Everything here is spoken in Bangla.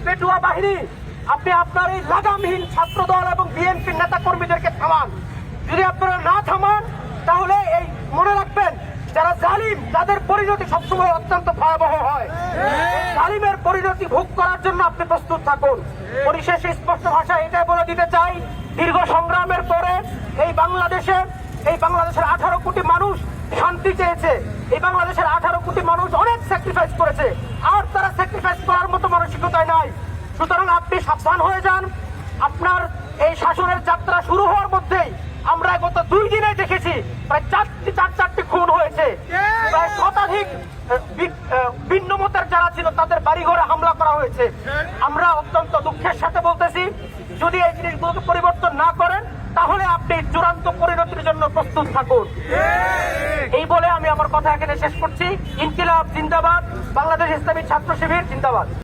পেটুয়া বাহিনী, আপনি আপনার এই লাগামহীন ছাত্রদল এবং বিএনপির নেতা কর্মীদেরকে থামান। যদি আপনারা না থামান তাহলে এই মনে রাখবেন, যারা জালিম তাদের পরিণতি সবসময় অত্যন্ত ভয়াবহ হয়। জালিমের পরিণতি ভোগ করার জন্য আপনি প্রস্তুত থাকুন। পরিশেষে স্পষ্ট ভাষায় এটাই বলে দিতে চাই, দীর্ঘ সংগ্রামের পরে এই বাংলাদেশের 18 কোটি মানুষ শান্তি চেয়েছে। এই বাংলাদেশের 18 কোটি মানুষ অনেক স্যাক্রিফাইস করেছে, আর তারা স্যাক্রিফাইস করার মতো মানসিকতায় নাই। সুতরাং আপনি সাবধান হয়ে যান। আপনার এই শাসনের যাত্রা শুরু হওয়ার মধ্যেই আমরা গত 2 দিনে দেখেছি প্রায় চারটি খুন হয়েছে, প্রায় শতাধিক ভিন্নমতের যারা ছিল তাদের বাড়িঘরে হামলা করা হয়েছে। আমরা অত্যন্ত দুঃখের সাথে বলতেছি, যদি এই জিনিসগুলোকে পরিবর্তন না করেন তাহলে আপনি চূড়ান্ত পরিণতির জন্য প্রস্তুত থাকুন। এই বলে আমি আমার কথা এখানে শেষ করছি। ইনকিলাব জিন্দাবাদ, বাংলাদেশ ইসলামী ছাত্র শিবির জিন্দাবাদ।